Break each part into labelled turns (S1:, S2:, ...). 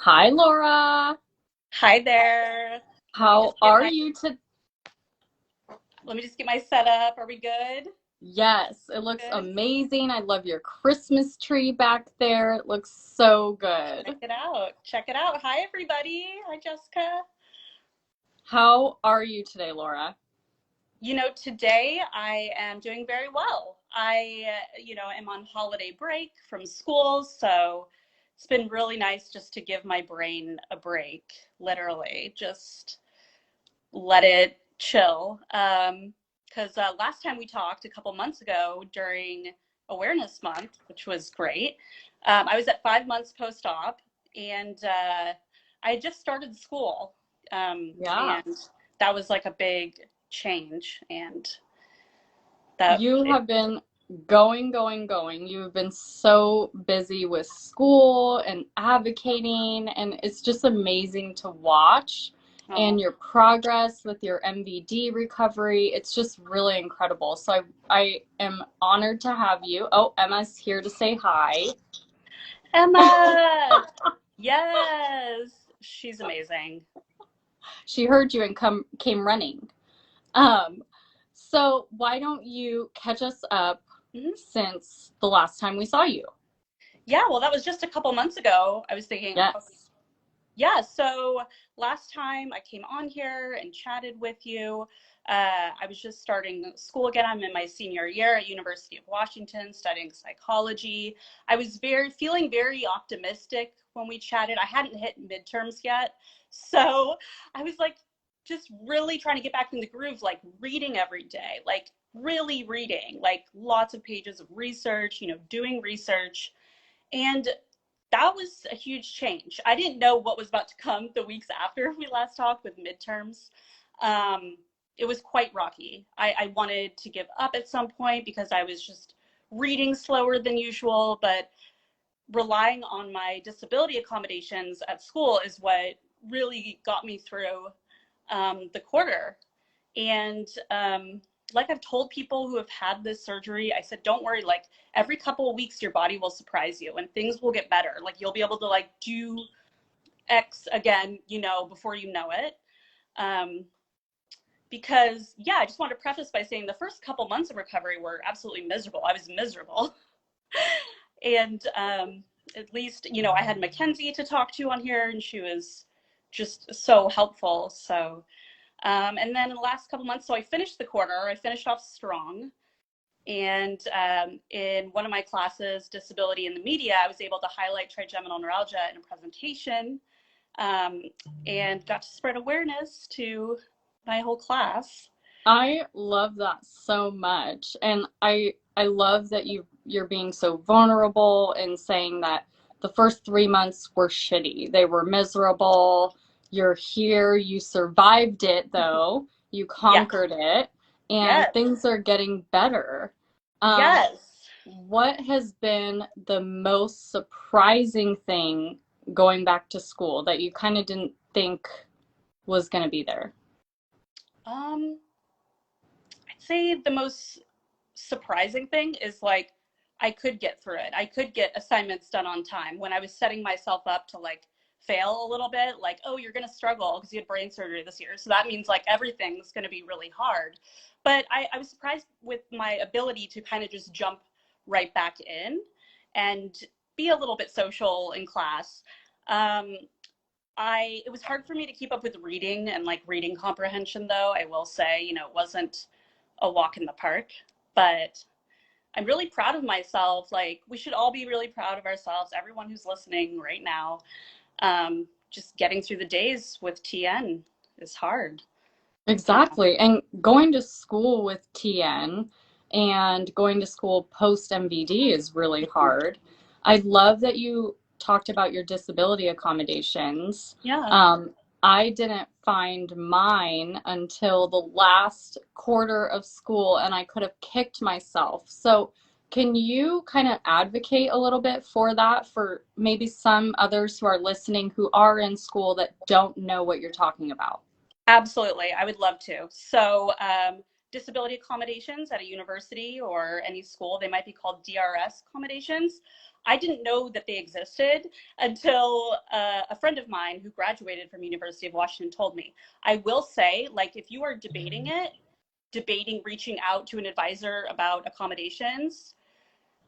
S1: Hi, Laura.
S2: Hi there.
S1: How are you today?
S2: Let me just get my setup. Are we good?
S1: Yes, it looks
S2: Good.
S1: amazing. I love your Christmas tree back there. It looks so good.
S2: Check it out. Check it out. Hi everybody. Hi Jessica.
S1: How are you today, Laura?
S2: Today I am doing very well. I am on holiday break from school, so it's been really nice just to give my brain a break, literally. Just let it chill. Because last time we talked a couple months ago during Awareness Month, which was great, I was at 5 months post-op, and I had just started school,
S1: Yeah.
S2: and that was like a big change, and that
S1: You
S2: it,
S1: have been going. You've been so busy with school and advocating, and it's just amazing to watch. And
S2: oh,
S1: your progress with your MVD recovery, it's just really incredible. So I am honored to have you. Oh, Emma's here to say hi.
S2: Emma, yes, she's amazing.
S1: She heard you and came running. Um, so why don't you catch us up
S2: Mhm.
S1: since the last time we saw you?
S2: Yeah, well, that was just a couple months ago. I was thinking, okay,
S1: Yes.
S2: yeah, so last time I came on here and chatted with you, I was just starting school again. I'm in my senior year at University of Washington studying psychology. I was feeling very optimistic when we chatted. I hadn't hit midterms yet, so I was like just really trying to get back in the groove, like reading every day, like really reading, like lots of pages of research, doing research. And that was a huge change. I didn't know what was about to come the weeks after we last talked with midterms. Um, it was quite rocky. I wanted to give up at some point because I was just reading slower than usual, but relying on my disability accommodations at school is what really got me through the quarter. And like I've told people who have had this surgery, I said, don't worry, like every couple of weeks, your body will surprise you and things will get better. Like you'll be able to like do X again, before you know it. Um, because yeah, I just want to preface by saying the first couple months of recovery were absolutely miserable. I was miserable. And at least, I had Mackenzie to talk to on here and she was just so helpful. So and then in the last couple months, so I finished the quarter, I finished off strong. And in one of my classes, Disability in the Media, I was able to highlight trigeminal neuralgia in a presentation um, and got to spread awareness to my whole class.
S1: I love that so much. And I love that you're being so vulnerable and saying that the first 3 months were shitty. They were miserable. You're here, you survived it though. You
S2: Yeah.
S1: conquered it and
S2: Yes.
S1: things are getting better. Um,
S2: Yes.
S1: what has been the most surprising thing going back to school that you kind of didn't think was going to be there?
S2: Um, I'd say the most surprising thing is like I could get through it. I could get assignments done on time when I was setting myself up to like fail a little bit, like, oh, you're going to struggle because you had brain surgery this year. So that means like everything's going to be really hard. But I was surprised with my ability to kind of just jump right back in and be a little bit social in class. Um, it was hard for me to keep up with reading and like reading comprehension though. I will say, it wasn't a walk in the park, but I'm really proud of myself. Like, we should all be really proud of ourselves, everyone who's listening right now. Just getting through the days with TN is hard.
S1: Exactly. And going to school with TN and going to school post MVD is really hard. I love that you talked about your disability accommodations.
S2: Yeah.
S1: Um, I didn't find mine until the last quarter of school, and I could have kicked myself. So, can you kind of advocate a little bit for that for maybe some others who are listening who are in school that don't know what you're talking about?
S2: Absolutely. I would love to. So, disability accommodations at a university or any school. They might be called DRS accommodations. I didn't know that they existed until a friend of mine who graduated from University of Washington told me. I will say, like, if you are debating reaching out to an advisor about accommodations,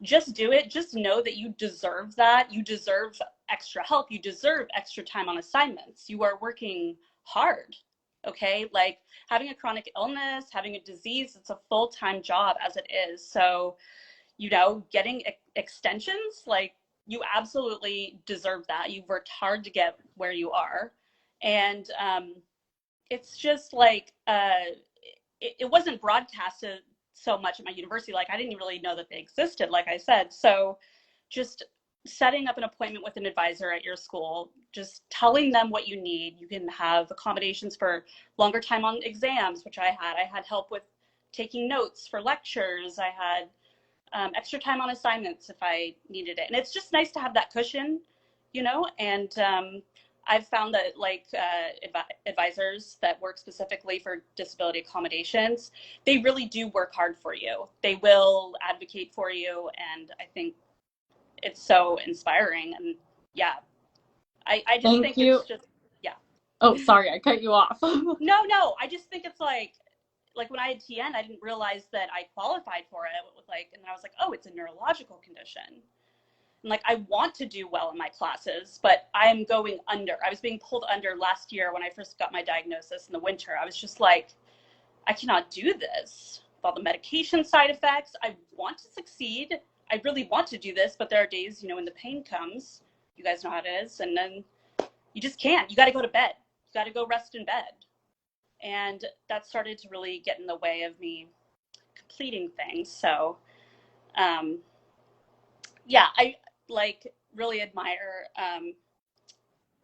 S2: just do it. Just know that you deserve that. You deserve extra help. You deserve extra time on assignments. You are working hard. Okay. Like having a chronic illness, having a disease, it's a full-time job as it is. So, getting extensions, like you absolutely deserve that. You've worked hard to get where you are. And it's just like, it wasn't broadcasted so much at my university. Like I didn't really know that they existed, like I said. So just setting up an appointment with an advisor at your school, just telling them what you need. You can have accommodations for longer time on exams, which I had. I had help with taking notes for lectures. I had extra time on assignments if I needed it. And it's just nice to have that cushion, and I've found that like advisors that work specifically for disability accommodations, they really do work hard for you. They will advocate for you. And I think it's so inspiring. And yeah, I just
S1: Thank
S2: think
S1: you.
S2: it's just, yeah.
S1: Oh, sorry, I cut you off.
S2: No, I just think it's like when I had TN, I didn't realize that I qualified for it. And I was like, oh, it's a neurological condition. And like, I want to do well in my classes, but I am going under. I was being pulled under last year when I first got my diagnosis in the winter. I was just like, I cannot do this with all the medication side effects. I want to succeed. I really want to do this, but there are days, when the pain comes, you guys know how it is. And then you just can't. You got to go to bed. You got to go rest in bed. And that started to really get in the way of me completing things. So, yeah, I like really admire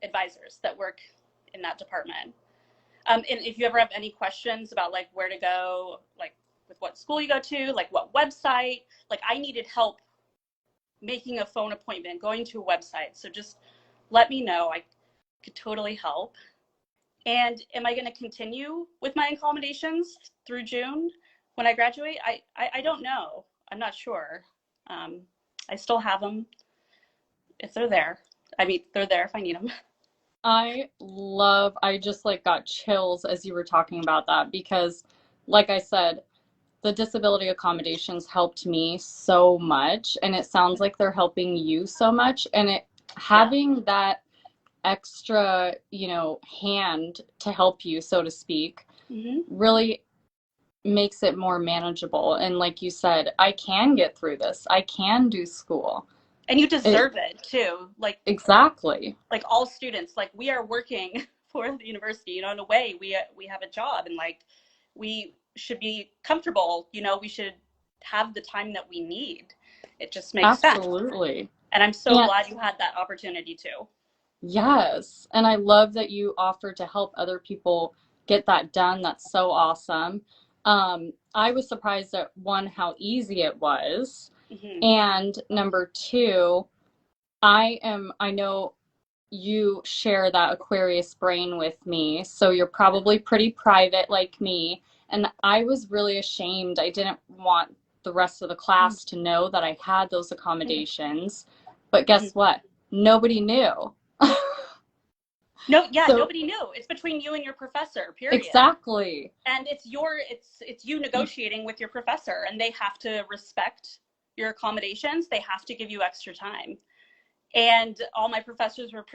S2: advisors that work in that department. And if you ever have any questions about like where to go, like with what school you go to, like what website, like I needed help making a phone appointment, going to a website. So just let me know. I could totally help. And am I going to continue with my accommodations through June when I graduate? I don't know. I'm not sure. I still have them if they're there. I mean, they're there if I need them.
S1: I just like got chills as you were talking about that because, like I said, the disability accommodations helped me so much, and it sounds like they're helping you so much. And having that extra, hand to help you, so to speak, really makes it more manageable. And like you said, I can get through this. I can do school.
S2: And you deserve it too. Like
S1: exactly.
S2: Like all students, like we are working for the university, in a way we have a job, and like we should be comfortable, we should have the time that we need. It just makes sense.
S1: Absolutely.
S2: And I'm so glad you had that opportunity too.
S1: Yes. And I love that you offer to help other people get that done. That's so awesome. I was surprised at one, how easy it was. And number two, I know you share that Aquarius brain with me, so you're probably pretty private like me. And I was really ashamed. I didn't want the rest of the class to know that I had those accommodations. But guess what? Nobody knew.
S2: Nobody knew. It's between you and your professor, period.
S1: Exactly.
S2: And it's you negotiating with your professor, and they have to respect your accommodations. They have to give you extra time. And all my professors were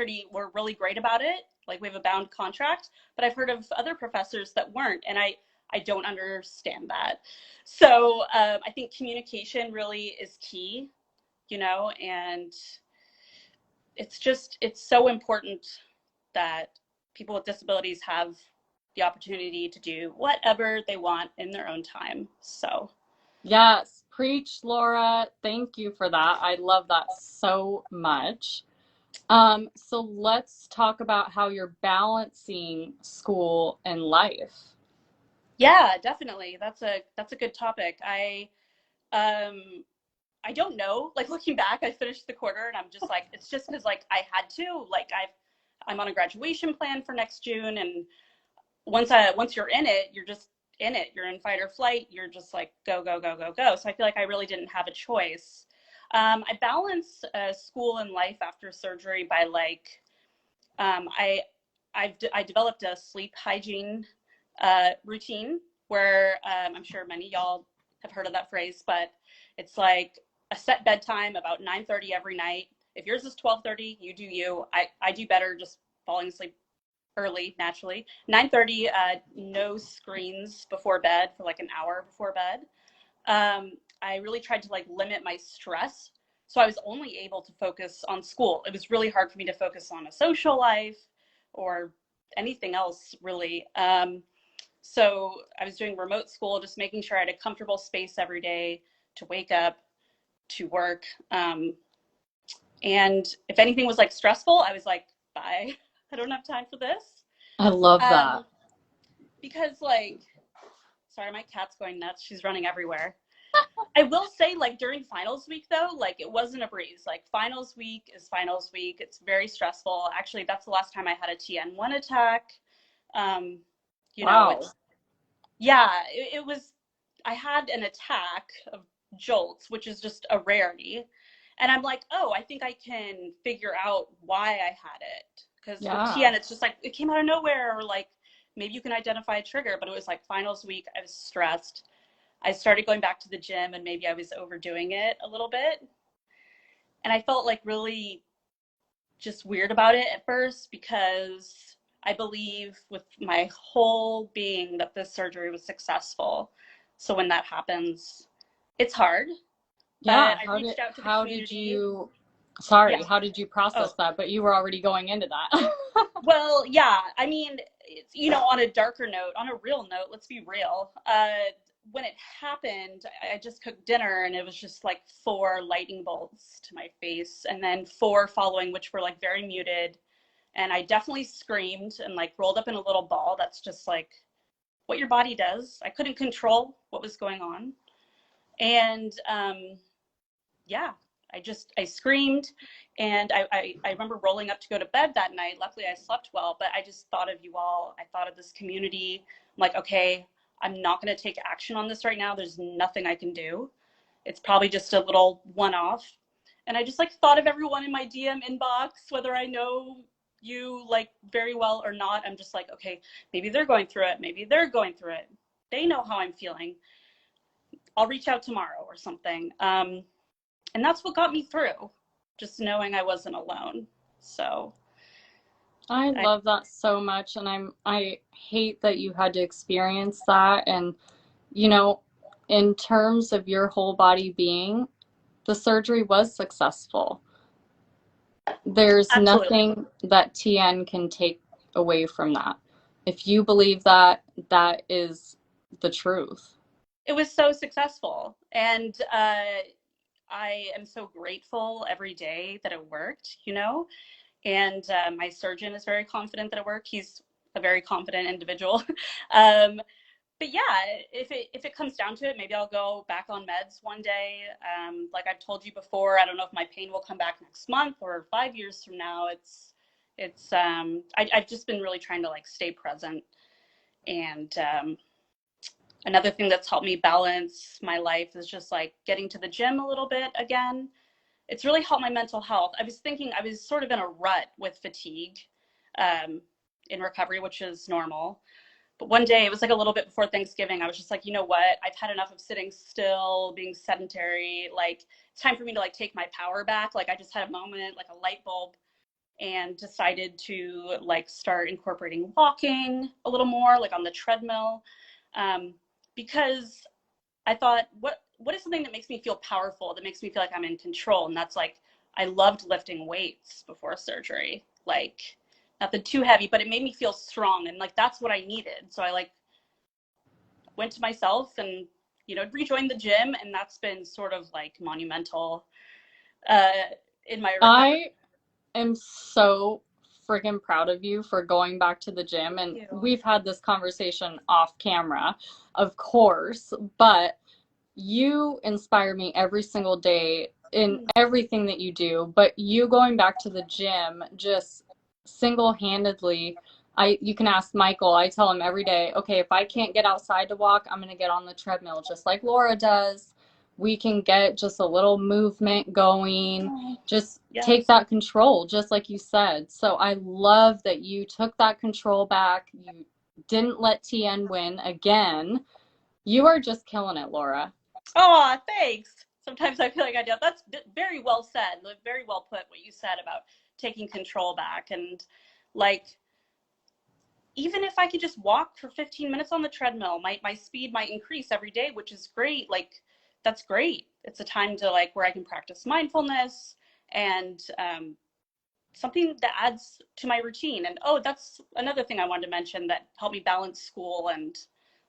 S2: really great about it. Like we have a bound contract, but I've heard of other professors that weren't, and I don't understand that. So I think communication really is key, and it's so important that people with disabilities have the opportunity to do whatever they want in their own time. So
S1: yes, preach, Laura. Thank you for that. I love that so much. So let's talk about how you're balancing school and life.
S2: Yeah, definitely. That's a good topic. I don't know. Like looking back, I finished the quarter and I'm just like, it's just because like I had to. Like I'm on a graduation plan for next June, and once you're in it, in it. You're in fight or flight. You're just like, go, go, go, go, go. So I feel like I really didn't have a choice. I balanced school and life after surgery by like, I I developed a sleep hygiene routine where I'm sure many of y'all have heard of that phrase, but it's like a set bedtime about 9:30 every night. If yours is 12:30, you do you. I do better just falling asleep early naturally. 9:30, no screens before bed for like an hour before bed. I really tried to like limit my stress. So I was only able to focus on school. It was really hard for me to focus on a social life or anything else really. So I was doing remote school, just making sure I had a comfortable space every day to wake up, to work. And if anything was like stressful, I was like, bye, I don't have time for this.
S1: I love that.
S2: Um, because like, sorry, my cat's going nuts. She's running everywhere. I will say, like, during finals week, though, like, it wasn't a breeze. Like, finals week is finals week. It's very stressful. Actually, that's the last time I had a TN1 attack. Um, you know,
S1: Wow.
S2: it's, yeah, it was, I had an attack of jolts, which is just a rarity. And I'm like, oh, I think I can figure out why I had it. Because with
S1: Yeah.
S2: TN, it's just like, it came out of nowhere, or like, maybe you can identify a trigger. But it was like finals week. I was stressed. I started going back to the gym and maybe I was overdoing it a little bit. And I felt like really just weird about it at first because I believe with my whole being that this surgery was successful. So when that happens, it's hard.
S1: Yeah.
S2: But I reached out to the
S1: How did
S2: community.
S1: you,
S2: Yeah.
S1: sorry, how did you process
S2: Oh,
S1: that? But you were already going into that.
S2: well, yeah. I mean, it's, you know, on a darker note, on a real note, let's be real. When it happened, I just cooked dinner and it was just like 4 lightning bolts to my face, and then 4 following, which were like very muted. And I definitely screamed and like rolled up in a little ball. That's just like what your body does. I couldn't control what was going on. And yeah, I screamed, and I remember rolling up to go to bed that night. Luckily I slept well, but I just thought of you all. I thought of this community. I'm like, okay, I'm not going to take action on this right now. There's nothing I can do. It's probably just a little one-off. And I just like thought of everyone in my DM inbox, whether I know you like very well or not. I'm just like, okay, maybe they're going through it. Maybe they're going through it. They know how I'm feeling. I'll reach out tomorrow or something. And that's what got me through, just knowing I wasn't alone. So
S1: I
S2: I,
S1: love that so much, and I hate that you had to experience that. And you know, in terms of your whole body being, the surgery was successful. There's
S2: absolutely.
S1: nothing that TN can take away from that. If you believe that, that is the truth.
S2: It was so successful. And I am so grateful every day that it worked, you know? And my surgeon is very confident that it worked. He's a very confident individual. um, but yeah, if it comes down to it, maybe I'll go back on meds one day. Like I've told you before, I don't know if my pain will come back next month or 5 years from now. I've just been really trying to like stay present. And another thing that's helped me balance my life is just like getting to the gym a little bit again. It's really helped my mental health. I was thinking I was sort of in a rut with fatigue um, in recovery, which is normal. But one day, it was like a little bit before Thanksgiving, I was just like, you know what? I've had enough of sitting still, being sedentary. Like, it's time for me to like take my power back. Like, I just had a moment, like a light bulb, and decided to like start incorporating walking a little more, like on the treadmill, um, because I thought, what is something that makes me feel powerful, that makes me feel like I'm in control? And that's like, I loved lifting weights before surgery, like nothing too heavy, but it made me feel strong, and like that's what I needed. So I like went to myself and rejoined the gym, and that's been sort of like monumental uh, in my recovery.
S1: I am so freaking proud of you for going back to the gym. And
S2: Thank you.
S1: we've had this conversation off camera, of course, but you inspire me every single day in everything that you do. But you going back to the gym just single handedly You can ask Michael. I tell him every day, okay, if I can't get outside to walk, I'm going to get on the treadmill just like Laura does. We can get just a little movement going,
S2: Oh,
S1: just take
S2: yes.
S1: that control, just like you said. So I love that you took that control back. You didn't let TN win again. You are just killing it, Laura.
S2: Oh, thanks. Sometimes I feel like I do. That's very well said. Very well put what you said about taking control back. And like, even if I could just walk for 15 minutes on the treadmill, my speed might increase every day, which is great. Like, that's great. It's a time to like where I can practice mindfulness and something that adds to my routine. And oh, that's another thing I wanted to mention that helped me balance school and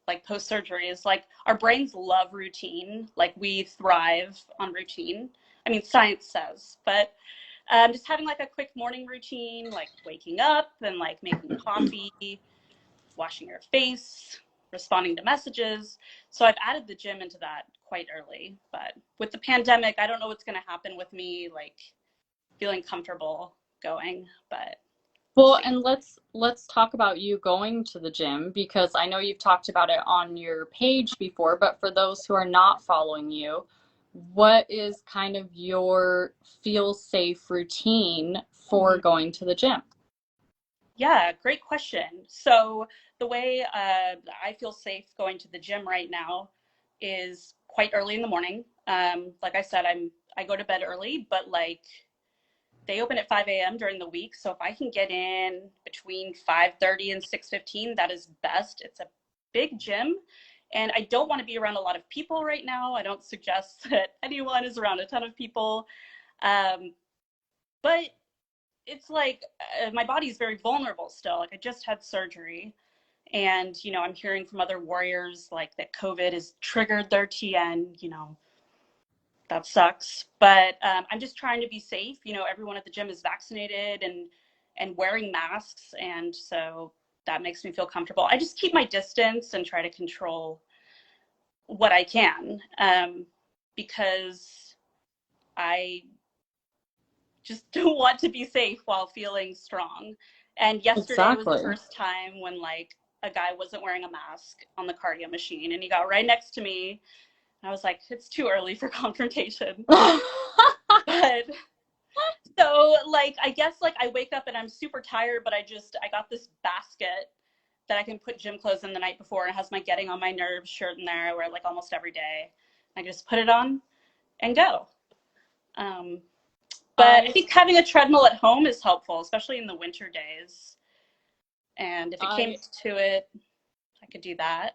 S2: like post surgery is like our brains love routine. Like we thrive on routine. I mean, science says, but just having like a quick morning routine, like waking up and like making coffee, washing your face, responding to messages. So I've added the gym into that quite early. But with the pandemic, I don't know what's going to happen with me, like feeling comfortable going, but we'll
S1: Well,
S2: see.
S1: and let's talk about you going to the gym because I know you've talked about it on your page before, but for those who are not following you, what is kind of your feel safe routine for
S2: Mm-hmm.
S1: going to the gym?
S2: Yeah, great question. So the way I feel safe going to the gym right now is quite early in the morning. Like I said, I go to bed early, but like they open at 5 a.m. during the week. So if I can get in between 5:30 and 6:15, that is best. It's a big gym. And I don't want to be around a lot of people right now. I don't suggest that anyone is around a ton of people. Um, but it's like my body's very vulnerable still. Like I just had surgery. And, I'm hearing from other warriors like that COVID has triggered their TN, that sucks. But I'm just trying to be safe. Everyone at the gym is vaccinated and wearing masks, and so that makes me feel comfortable. I just keep my distance and try to control what I can, because I just don't want to be safe while feeling strong. And yesterday was the
S1: Exactly.
S2: first time when like a guy wasn't wearing a mask on the cardio machine, and he got right next to me. And I was like, it's too early for confrontation. But so like I guess like I wake up and I'm super tired, but I got this basket that I can put gym clothes in the night before, and it has my Getting on My Nerves shirt in there. I wear it like almost every day. I can just put it on and go. Um, but I
S1: I
S2: think having a treadmill at home is helpful, especially in the winter days. And if it came
S1: I
S2: to it, I could do that.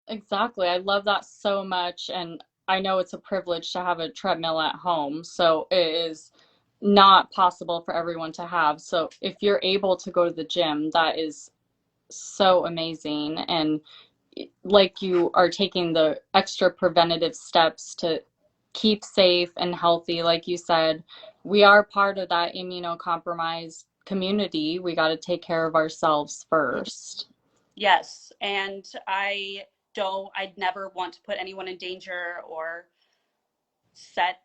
S1: exactly. I love that so much. And I know it's a privilege to have a treadmill at home. So it is not possible for everyone to have. So if you're able to go to the gym, that is so amazing. And like you are taking the extra preventative steps to keep safe and healthy. Like you said, we are part of that immunocompromised community. We got to take care of ourselves first.
S2: Yes. And I'd never want to put anyone in danger or set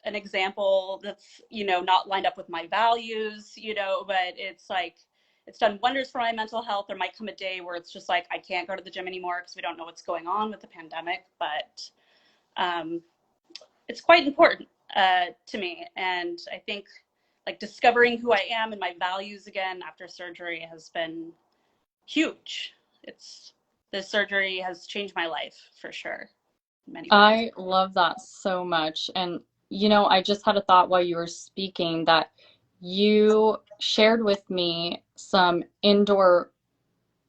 S2: an example that's, not lined up with my values, but it's like, it's done wonders for my mental health. There might come a day where it's just like, I can't go to the gym anymore because we don't know what's going on with the pandemic, but um, it's quite important to me. And I think like discovering who I am and my values again after surgery has been huge. This surgery has changed my life for sure in many ways.
S1: I love that so much. And, I just had a thought while you were speaking that you shared with me some indoor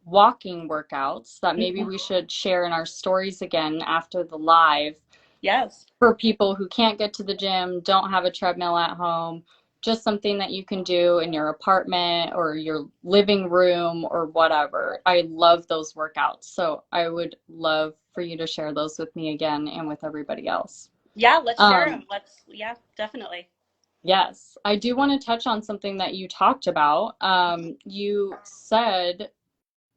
S1: walking workouts that maybe
S2: Mhm.
S1: we should share in our stories again after the live
S2: Yes.
S1: for people who can't get to the gym, don't have a treadmill at home, just something that you can do in your apartment or your living room or whatever. I love those workouts. So I would love for you to share those with me again and with everybody else.
S2: Yeah, let's share
S1: Um,
S2: them. Yeah, definitely.
S1: yes, I do want to touch on something that you talked about. You said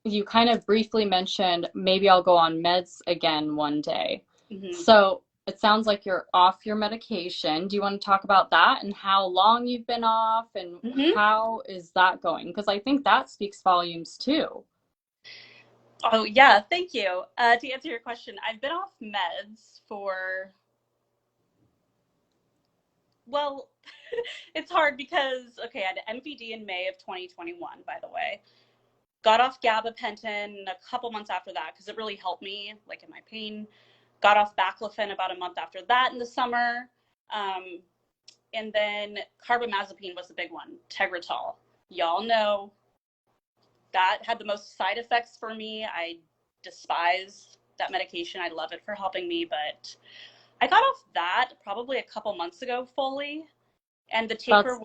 S1: you kind of briefly mentioned maybe I'll go on meds again one day.
S2: Hmm.
S1: So it sounds like you're off your medication. Do you want to talk about that and how long you've been off and
S2: Hmm.
S1: how is that going? Because I think that speaks volumes too.
S2: Oh, yeah, thank you. To answer your question, I've been off meds for, well, it's hard because, okay, I had MVD in May of 2021, by the way. Got off gabapentin a couple months after that because it really helped me, like in my pain. Got off baclofen about a month after that in the summer. Um, and then carbamazepine was the big one, Tegretol. Y'all know that had the most side effects for me. I despise that medication. I love it for helping me, but I got off that probably a couple months ago fully, and the taper
S1: That's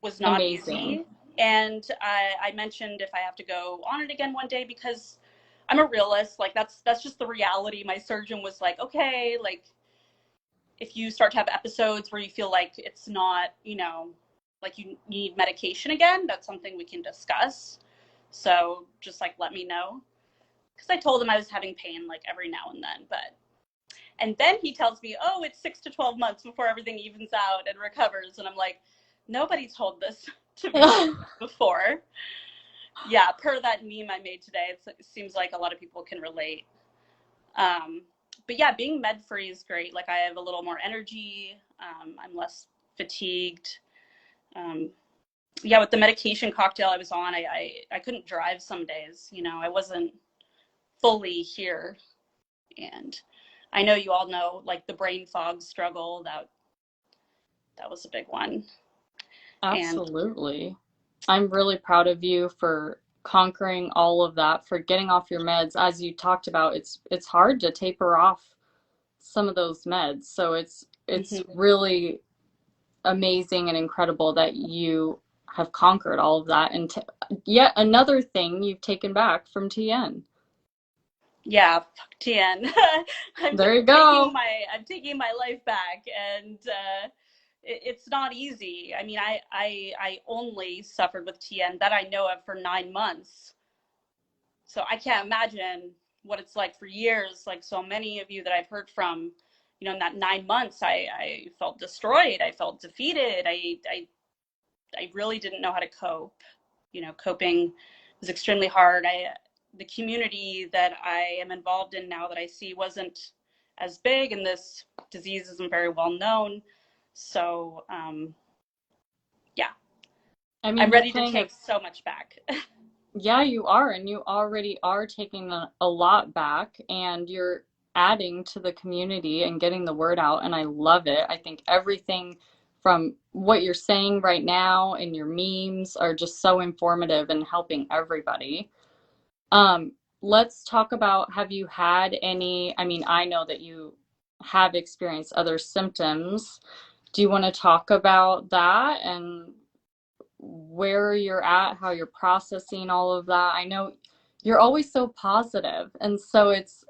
S2: was not
S1: amazing.
S2: easy. And I mentioned if I have to go on it again one day because I'm a realist. Like that's just the reality. My surgeon was like, okay, like if you start to have episodes where you feel like it's not, like you need medication again, that's something we can discuss. So just like let me know. Because I told him I was having pain like every now and then, but and then he tells me, oh, it's 6 to 12 months before everything evens out and recovers. And I'm like, nobody told this to me before. Yeah, per that meme I made today, it seems like a lot of people can relate. Um, but yeah, being med free is great. Like I have a little more energy. I'm less fatigued. Um, yeah, with the medication cocktail I was on, I couldn't drive some days. I wasn't fully here. And I know you all know like the brain fog struggle. That was a big one. And
S1: Absolutely. I'm really proud of you for conquering all of that, for getting off your meds. As you talked about, it's hard to taper off some of those meds. So it's
S2: mhm.
S1: really amazing and incredible that you have conquered all of that and yet another thing you've taken back from TN.
S2: Yeah, fuck TN. I'm
S1: There you
S2: taking
S1: go.
S2: my life back, and it's not easy. I mean, I only suffered with TN that I know of for 9 months, so I can't imagine what it's like for years. Like so many of you that I've heard from, in that 9 months, I felt destroyed. I felt defeated. I really didn't know how to cope. Coping was extremely hard. The community that I am involved in now that I see wasn't as big, and this disease isn't very well known. So, yeah,
S1: I
S2: I'm
S1: mean, the
S2: ready to
S1: thing
S2: take
S1: is,
S2: so much back.
S1: yeah, you are, and you already are taking a lot back, and you're adding to the community and getting the word out, and I love it. I think everything from what you're saying right now and your memes are just so informative and helping everybody. Um, let's talk about, have you had any, I mean, I know that you have experienced other symptoms. Do you want to talk about that and where you're at, how you're processing all of that? I know you're always so positive, and so it's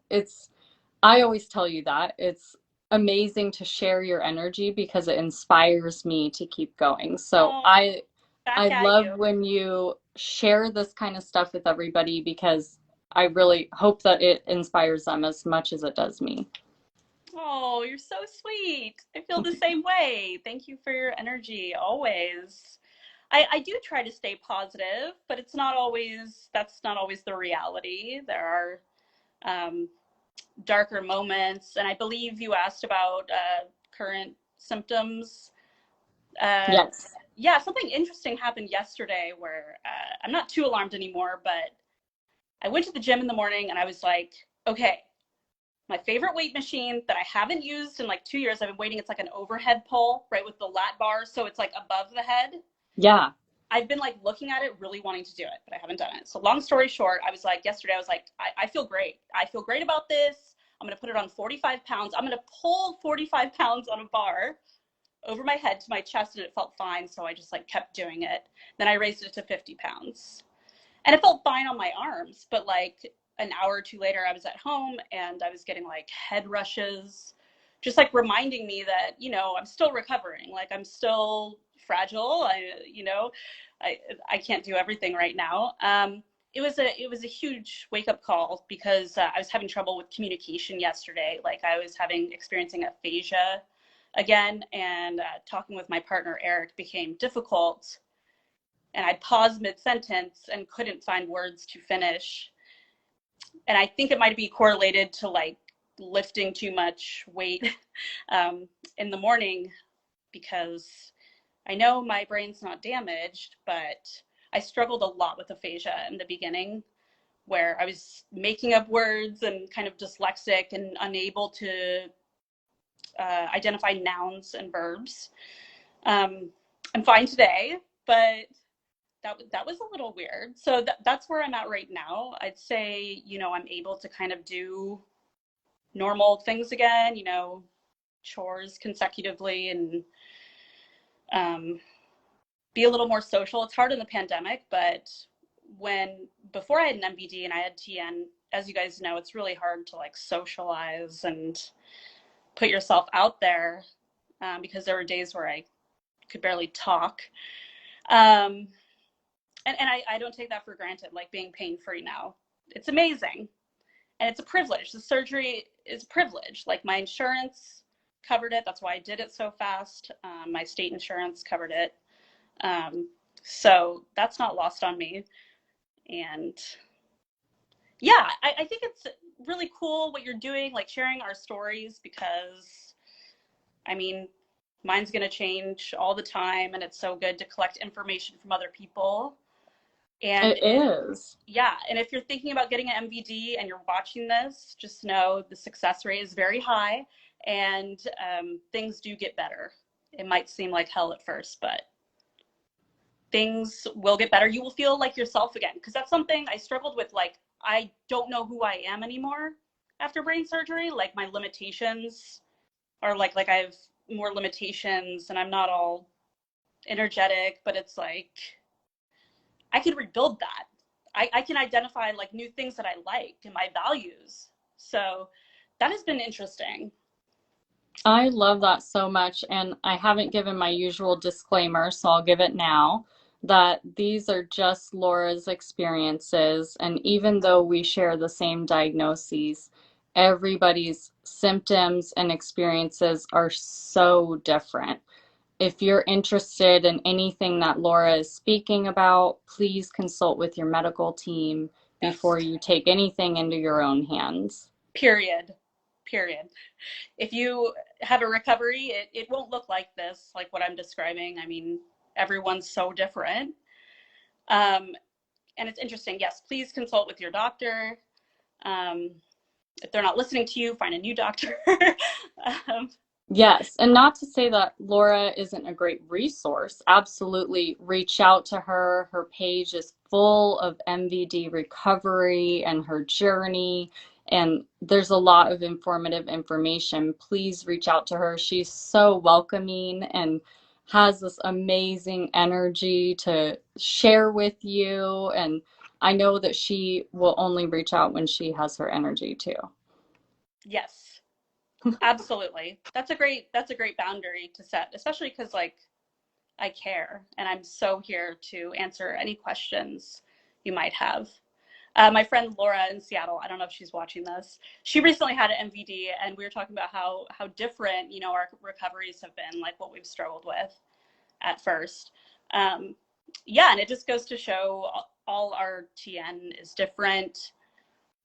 S1: I always tell you that it's amazing to share your energy because it inspires me to keep going. So
S2: Oh,
S1: I
S2: back at
S1: love
S2: you.
S1: when you share this kind of stuff with everybody because I really hope that it inspires them as much as it does me.
S2: Oh, you're so sweet. I feel the same way. Thank you for your energy always. I do try to stay positive, but that's not always the reality. There are um, darker moments. And I believe you asked about current symptoms. Uh,
S1: Yes.
S2: yeah, something interesting happened yesterday where I'm not too alarmed anymore, but I went to the gym in the morning and I was like, okay, my favorite weight machine that I haven't used in like 2 years. I've been waiting. It's like an overhead pull, right, with the lat bar. So it's like above the head.
S1: Yeah.
S2: I've been like looking at it, really wanting to do it, but I haven't done it. So long story short, I was like yesterday, I was like, I feel great. I feel great about this. I'm gonna put it on 45 pounds. I'm gonna pull 45 pounds on a bar over my head to my chest, and it felt fine. So I just like kept doing it. Then I raised it to 50 pounds, and it felt fine on my arms. But like an hour or two later, I was at home and I was getting like head rushes, just like reminding me that I'm still recovering. Like I'm still fragile. I can't do everything right now. it was a huge wake-up call because I was having trouble with communication yesterday. Like I was experiencing aphasia again, and talking with my partner Eric became difficult. And I paused mid-sentence and couldn't find words to finish. And I think it might be correlated to like lifting too much weight in the morning, because I know my brain's not damaged, but I struggled a lot with aphasia in the beginning, where I was making up words and kind of dyslexic and unable to identify nouns and verbs. I'm fine today, but that was a little weird. So that's where I'm at right now. I'd say, I'm able to kind of do normal things again, chores consecutively, and be a little more social. It's hard in the pandemic, but before I had an MVD and I had TN, as you guys know, it's really hard to like socialize and put yourself out there, because there were days where I could barely talk. And I don't take that for granted, like being pain-free now. It's amazing. And it's a privilege. The surgery is a privilege. Like my insurance covered it. That's why I did it so fast. My state insurance covered it. So that's not lost on me. And yeah, I think it's really cool what you're doing, like sharing our stories, because I mean, mine's going to change all the time, and it's so good to collect information from other people. And
S1: It is.
S2: yeah, and if you're thinking about getting an MVD and you're watching this, just know the success rate is very high, and things do get better. It might seem like hell at first, but things will get better. You will feel like yourself again, because that's something I struggled with. Like, I don't know who I am anymore after brain surgery. Like my limitations are like I have more limitations, and I'm not all energetic, but it's like I can rebuild that. I can identify like new things that I like and my values. So that has been interesting.
S1: I love that so much. And I haven't given my usual disclaimer, so I'll give it now, that these are just Laura's experiences. And even though we share the same diagnoses, everybody's symptoms and experiences are so different. If you're interested in anything that Laura is speaking about, please consult with your medical team
S2: Yes.
S1: before you take anything into your own hands.
S2: Period. If you have a recovery, it won't look like this, like what I'm describing. I mean, everyone's so different. And it's interesting. Yes, please consult with your doctor. If they're not listening to you, find a new doctor.
S1: Yes, and not to say that Laura isn't a great resource. Absolutely reach out to her. Her page is full of MVD recovery and her journey, and there's a lot of informative information. Please reach out to her. She's so welcoming and has this amazing energy to share with you, and I know that she will only reach out when she has her energy too.
S2: Yes, absolutely. That's a great boundary to set, especially because like I care, and I'm so here to answer any questions you might have. My friend Laura in Seattle, I don't know if she's watching this. She recently had an MVD, and we were talking about how different, our recoveries have been, like what we've struggled with at first. Yeah, and it just goes to show all our TN is different.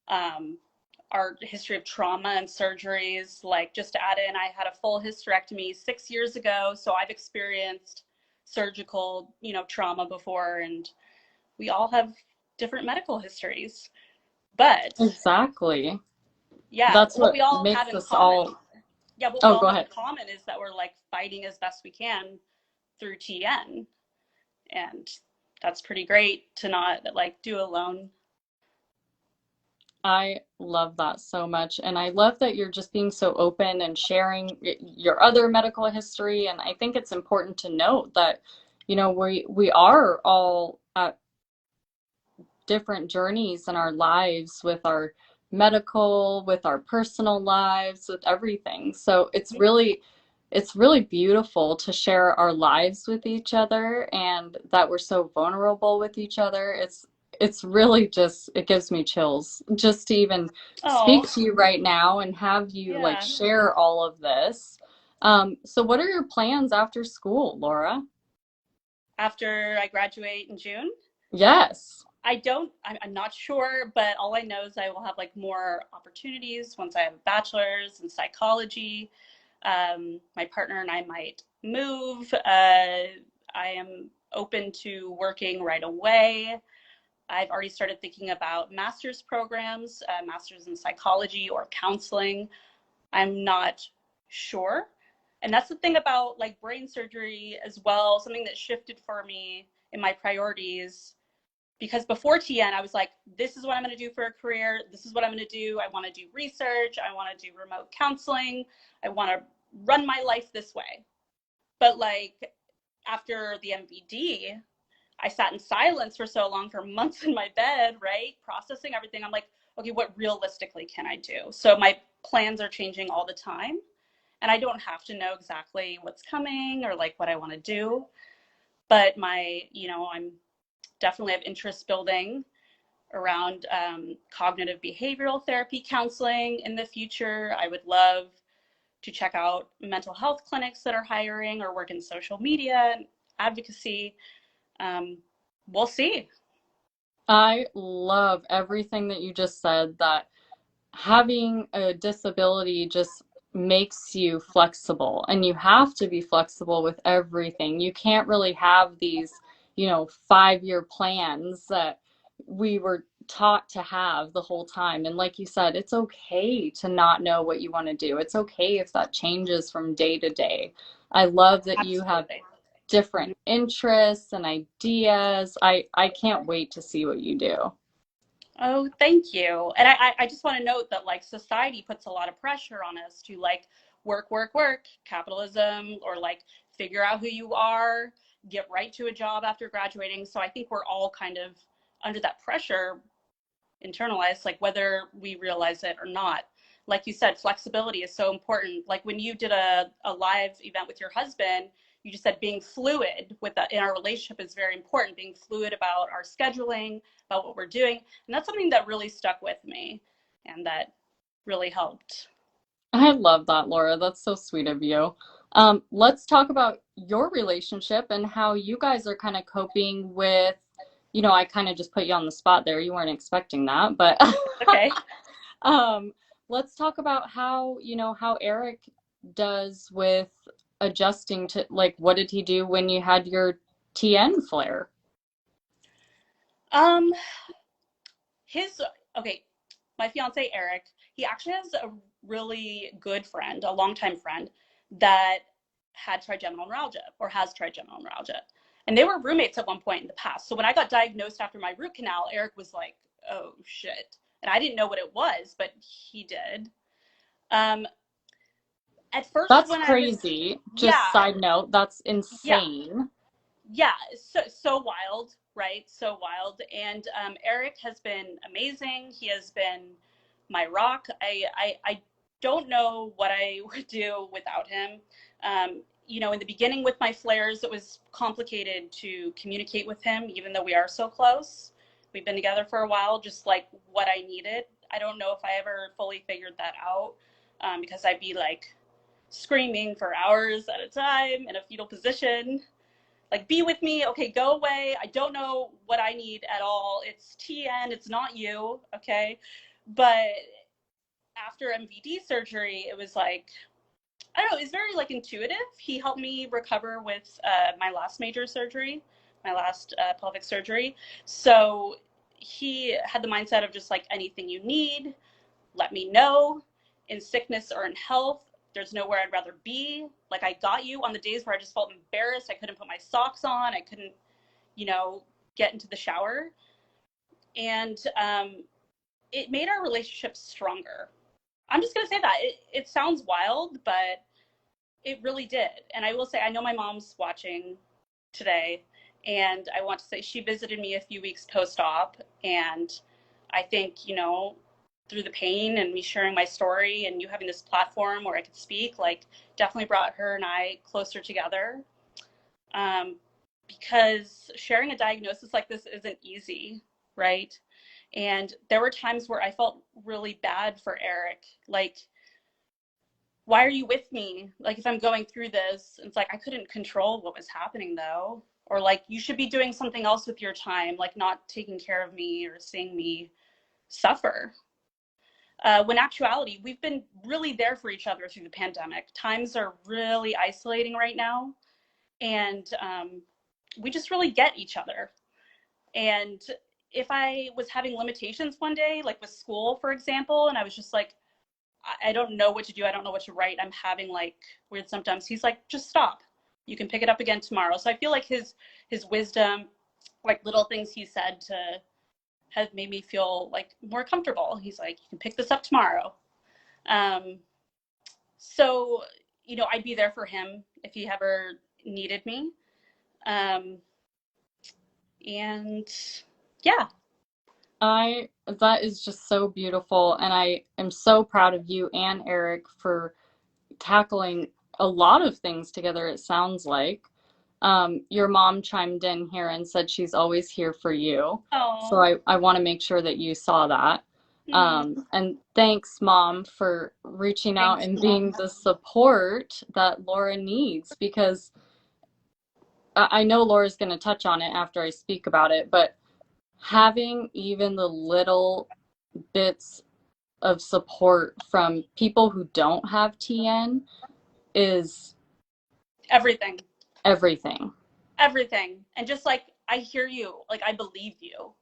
S2: Our history of trauma and surgeries, like just to add in, I had a full hysterectomy 6 years ago, so I've experienced surgical, trauma before, and we all have different medical histories. But
S1: Exactly.
S2: yeah,
S1: That's
S2: what we
S1: what
S2: all have
S1: makes
S2: in
S1: us
S2: common,
S1: all.
S2: what we
S1: Oh,
S2: all
S1: go
S2: have in
S1: ahead.
S2: common is that we're like fighting as best we can through TN, and that's pretty great to not like do alone.
S1: I love that so much. And I love that you're just being so open and sharing your other medical history. And I think it's important to note that, we are all at different journeys in our lives with our medical, with our personal lives, with everything. So it's really beautiful to share our lives with each other and that we're so vulnerable with each other. it's really just, it gives me chills just to even speak
S2: Oh,
S1: to you right now and have you like
S2: yeah.
S1: share all of this. So what are your plans after school, Laura?
S2: After I graduate in June,
S1: Yes.
S2: I'm not sure, but all I know is I will have like more opportunities once I have a bachelor's in psychology. My partner and I might move. I am open to working right away. I've already started thinking about master's programs, master's in psychology or counseling. I'm not sure. And that's the thing about like brain surgery as well, something that shifted for me in my priorities. Because before TN, I was like, this is what I'm going to do for a career. This is what I'm going to do. I want to do research. I want to do remote counseling. I want to run my life this way. But like after the MVD, I sat in silence for so long, for months in my bed, right? Processing everything. I'm like, okay, what realistically can I do? So my plans are changing all the time. And I don't have to know exactly what's coming or like what I want to do. But I'm definitely have interest building around cognitive behavioral therapy counseling in the future. I would love to check out mental health clinics that are hiring or work in social media advocacy. Um, we'll see.
S1: I love everything that you just said, that having a disability just makes you flexible, and you have to be flexible with everything. You can't really have these, 5-year plans that we were taught to have the whole time. And like you said, it's okay to not know what you want to do. It's okay if that changes from day to day. I love that you have
S2: Absolutely.
S1: different interests and ideas. I can't wait to see what you do.
S2: Oh, thank you. And I just want to note that like society puts a lot of pressure on us to like work, work, work, capitalism, or like figure out who you are, get right to a job after graduating. So I think we're all kind of under that pressure internalized, like whether we realize it or not. Like you said, flexibility is so important. Like when you did a live event with your husband, you just said being fluid with that in our relationship is very important, being fluid about our scheduling, about what we're doing. And that's something that really stuck with me and that really helped.
S1: I love that, Laura. That's so sweet of you. Let's talk about your relationship and how you guys are kind of coping with, I kind of just put you on the spot there. You weren't expecting that, but
S2: Okay.
S1: um, let's talk about how Eric does with adjusting to, like, what did he do when you had your TN flare?
S2: Um, his okay, my fiance Eric, he actually has a really good friend, a longtime friend that had trigeminal neuralgia or has trigeminal neuralgia. And they were roommates at one point in the past. So when I got diagnosed after my root canal, Eric was like, oh shit. And I didn't know what it was, but he did. Um, at first,
S1: That's
S2: when I was,
S1: crazy. Just
S2: yeah,
S1: side note, that's
S2: yeah,
S1: insane.
S2: yeah, so wild, right? So wild. And Eric has been amazing. He has been my rock. I don't know what I would do without him. In the beginning with my flares, it was complicated to communicate with him, even though we are so close. We've been together for a while, just like what I needed. I don't know if I ever fully figured that out because I'd be like screaming for hours at a time in a fetal position, like be with me, okay, go away, I don't know what I need at all, it's TN, it's not you, okay. But after MVD surgery, it was like, I don't know, it's very like intuitive. He helped me recover with my last major surgery, my last pelvic surgery. So he had the mindset of just like, anything you need, let me know, in sickness or in health. There's nowhere I'd rather be. Like, I got you on the days where I just felt embarrassed. I couldn't put my socks on. I couldn't, you know, get into the shower. And it made our relationship stronger. I'm just going to say that. It sounds wild, but it really did. And I will say, I know my mom's watching today. And I want to say she visited me a few weeks post op. And I think, through the pain and me sharing my story and you having this platform where I could speak, like, definitely brought her and I closer together. Um, because sharing a diagnosis like this isn't easy. right? And there were times where I felt really bad for Eric. Like, why are you with me? Like, if I'm going through this, it's like I couldn't control what was happening though. Or like, you should be doing something else with your time, like not taking care of me or seeing me suffer. When actuality, we've been really there for each other through the pandemic. Times are really isolating right now, and we just really get each other. And if I was having limitations one day, like with school, for example, and I was just like, I don't know what to do, I don't know what to write, I'm having like weird symptoms, he's like, just stop. You can pick it up again tomorrow. So I feel like his wisdom, like little things he said to have made me feel like more comfortable. He's like, you can pick this up tomorrow. Um, so, I'd be there for him if he ever needed me. Um, and yeah.
S1: That is just so beautiful, and I am so proud of you and Eric for tackling a lot of things together, it sounds like. Your mom chimed in here and said she's always here for you. So
S2: Oh.
S1: I want to make sure that you saw that.
S2: Mm,
S1: And thanks, Mom, for reaching out
S2: thanks,
S1: and being
S2: Mom.
S1: the support that Laura needs, because I know Laura's going to touch on it after I speak about it, but having even the little bits of support from people who don't have TN is
S2: Everything.
S1: everything.
S2: Everything. And just like, I hear you, like, I believe you.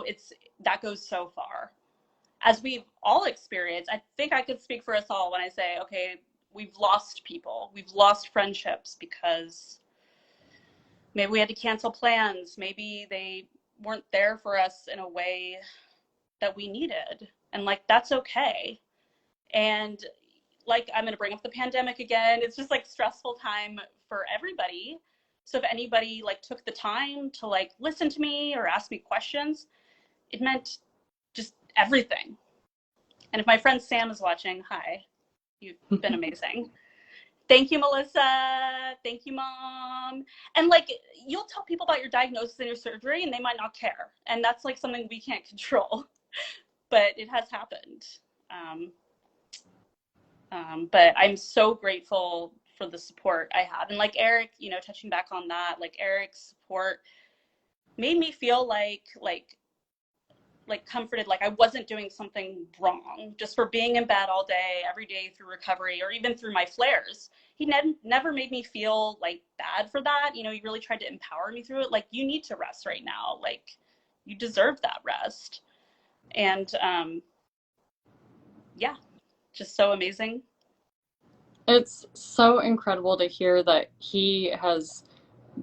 S2: It's that goes so far. As we've all experienced, I think I could speak for us all when I say, okay, we've lost people, we've lost friendships because maybe we had to cancel plans, maybe they weren't there for us in a way that we needed. And like, that's okay. And like, I'm going to bring up the pandemic again. It's just like stressful time for everybody. So if anybody like took the time to like listen to me or ask me questions, it meant just everything. And if my friend Sam is watching, hi, you've been amazing. Thank you, Melissa. Thank you, Mom. And like, you'll tell people about your diagnosis and your surgery, and they might not care. And that's like something we can't control, but it has happened. Um, but I'm so grateful for the support I have. And like Eric, touching back on that, like Eric's support made me feel like comforted, like I wasn't doing something wrong just for being in bed all day, every day through recovery, or even through my flares. He never made me feel like bad for that. He really tried to empower me through it. Like, you need to rest right now. Like, you deserve that rest. And yeah, just so amazing.
S1: It's so incredible to hear that he has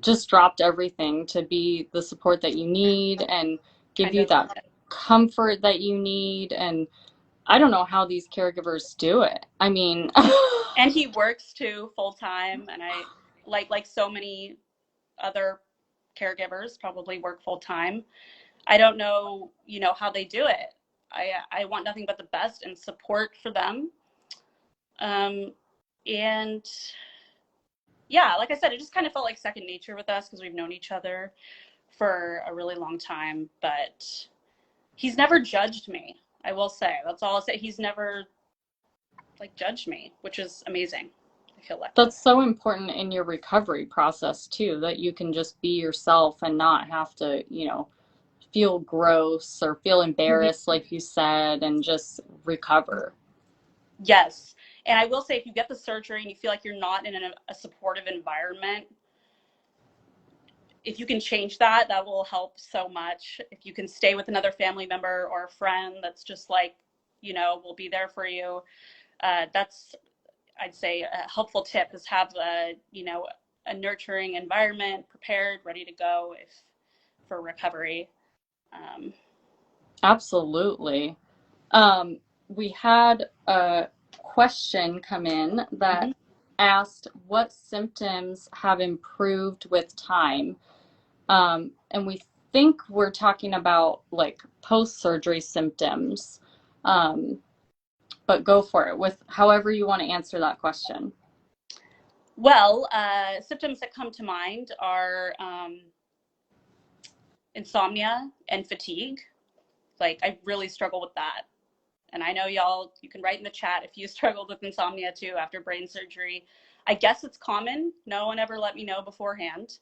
S1: just dropped everything to be the support that you need and give
S2: Kind
S1: you
S2: of.
S1: that comfort that you need. And I don't know how these caregivers do it. I mean,
S2: And he works too full time, and I like so many other caregivers probably work full time. I don't know, how they do it. I want nothing but the best and support for them. Um, and yeah, like I said, it just kind of felt like second nature with us because we've known each other for a really long time. But he's never judged me. I will say that's all I'll say. He's never like judged me, which is amazing. I feel lucky.
S1: that's so important in your recovery process too, that you can just be yourself and not have to, feel gross or feel
S2: Mhm.
S1: embarrassed, like you said, and just recover.
S2: Yes. And I will say, if you get the surgery and you feel like you're not in a supportive environment, if you can change that, that will help so much. If you can stay with another family member or a friend that's just like, will be there for you. That's, I'd say, a helpful tip is have a nurturing environment prepared, ready to go if for recovery. Um,
S1: Absolutely. We had a question come in
S2: mhm.
S1: that asked what symptoms have improved with time. And we think we're talking about like post-surgery symptoms. Um, but go for it with however you want to answer that question.
S2: Well, symptoms that come to mind are insomnia and fatigue. Like, I really struggle with that. And I know y'all, you can write in the chat if you struggled with insomnia too after brain surgery. I guess it's common. No one ever let me know beforehand.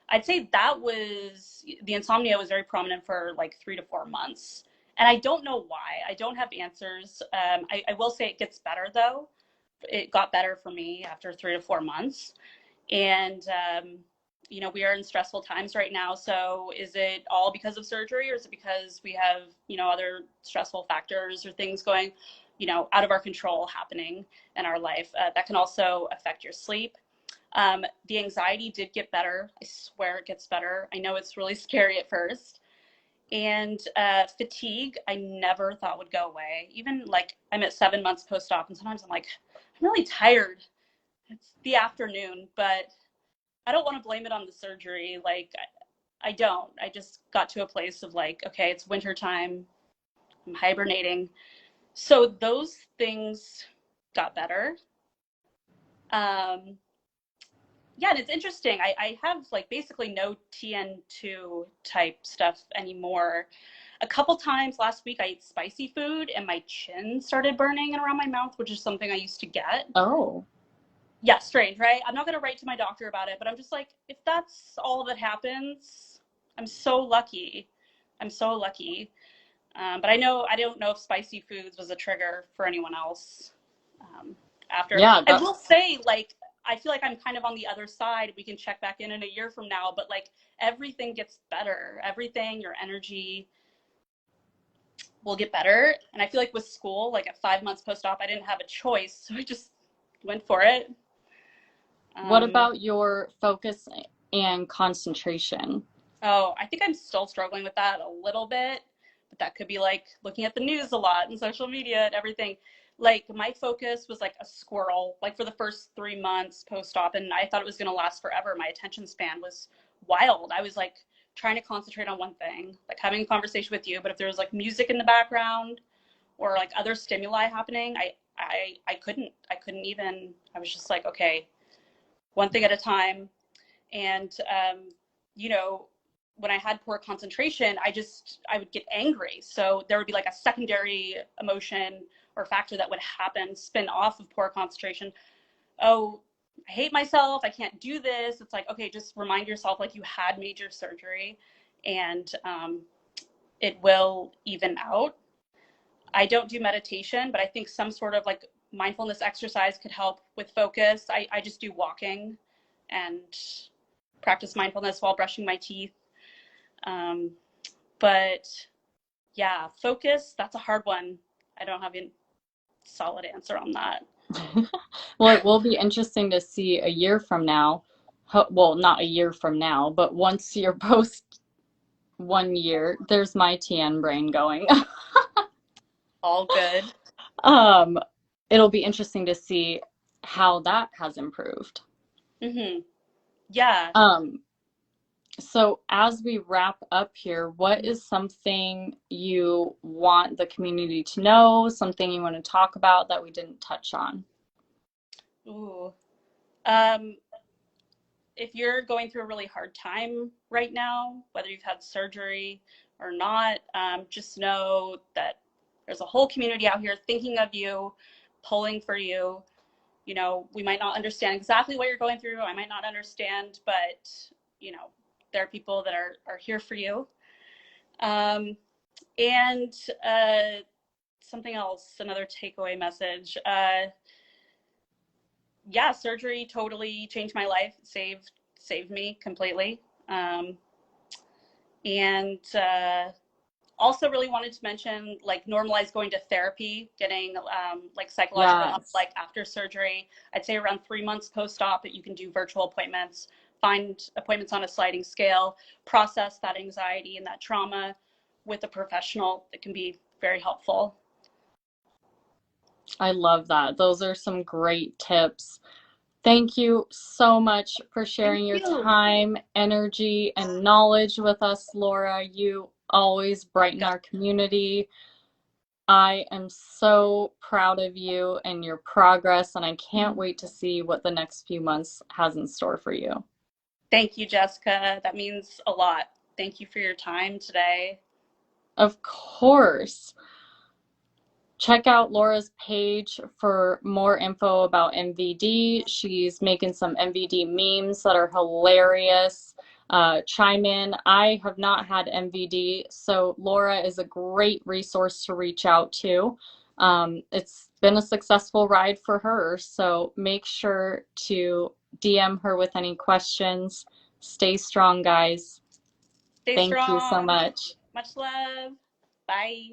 S2: I'd say that was, the insomnia was very prominent for like 3 to 4 months. And I don't know why. I don't have answers. I will say it gets better though. It got better for me after 3 to 4 months. And, we are in stressful times right now. So is it all because of surgery, or is it because we have, other stressful factors or things going, out of our control happening in our life? That can also affect your sleep. The anxiety did get better. I swear it gets better. I know it's really scary at first. And fatigue, I never thought would go away. Even like I'm at 7 months post-op, and sometimes I'm like, I'm really tired. It's the afternoon, but I don't want to blame it on the surgery. Like, I don't. I just got to a place of like, okay, it's winter time. I'm hibernating. So those things got better. Yeah, and it's interesting. I have like basically no TN2 type stuff anymore. A couple times last week I ate spicy food and my chin started burning and around my mouth, which is something I used to get.
S1: Oh.
S2: Yeah, strange, right? I'm not going to write to my doctor about it, but I'm just like, if that's all that happens, I'm so lucky. I'm so lucky. But I don't know if spicy foods was a trigger for anyone else. After,
S1: Yeah,
S2: I will say, like, I feel like I'm kind of on the other side. We can check back in a year from now, but like everything gets better. Everything, your energy will get better. And I feel like with school, like at 5 months post-op, I didn't have a choice, so I just went for it.
S1: what about your focus and concentration?
S2: Oh, I think I'm still struggling with that a little bit, but that could be like looking at the news a lot and social media and everything. Like my focus was like a squirrel, like for the first 3 months post-op, and I thought it was going to last forever. My attention span was wild. I was like trying to concentrate on one thing, like having a conversation with you, but if there was like music in the background or like other stimuli happening, I couldn't even. I was just like, okay, one thing at a time. And you know, when I had poor concentration, I would get angry. So there would be like a secondary emotion or factor that would happen, spin off of poor concentration. Oh, I hate myself. I can't do this. It's like, okay, just remind yourself like you had major surgery, and it will even out. I don't do meditation, but I think some sort of like mindfulness exercise could help with focus. I just do walking and practice mindfulness while brushing my teeth. Um, but yeah, focus, that's a hard one. I don't have a solid answer on that.
S1: Well, it will be interesting to see a year from now. Well, not a year from now, but once you're post 1 year, there's my TN brain going.
S2: All good.
S1: Um, it'll be interesting to see how that has improved.
S2: Mm-hmm. Yeah.
S1: So as we wrap up here, what is something you want the community to know, something you want to talk about that we didn't touch on?
S2: Ooh. If you're going through a really hard time right now, whether you've had surgery or not, just know that there's a whole community out here thinking of you, pulling for you. You know, we might not understand exactly what you're going through. I might not understand, but, you know, there are people that are here for you. And something else, another takeaway message. Yeah, surgery totally changed my life, saved me completely. And also really wanted to mention like normalize going to therapy, getting like psychological help
S1: Yes.
S2: like after surgery. I'd say around 3 months post-op that you can do virtual appointments, find appointments on a sliding scale, process that anxiety and that trauma with a professional. That can be very helpful.
S1: I love that. Those are some great tips. Thank you so much for
S2: Thank
S1: sharing your
S2: you.
S1: time, energy, and knowledge with us, Laura. You always brighten our community. I am so proud of you and your progress, and I can't wait to see what the next few months has in store for you.
S2: Thank you, Jessica. That means a lot. Thank you for your time today.
S1: Of course. Check out Laura's page for more info about MVD. She's making some MVD memes that are hilarious. Chime in. I have not had MVD, so Laura is a great resource to reach out to. It's been a successful ride for her, so make sure to DM her with any questions. Stay strong, guys.
S2: Stay
S1: Thank you so
S2: strong.
S1: much.
S2: Much love. Bye.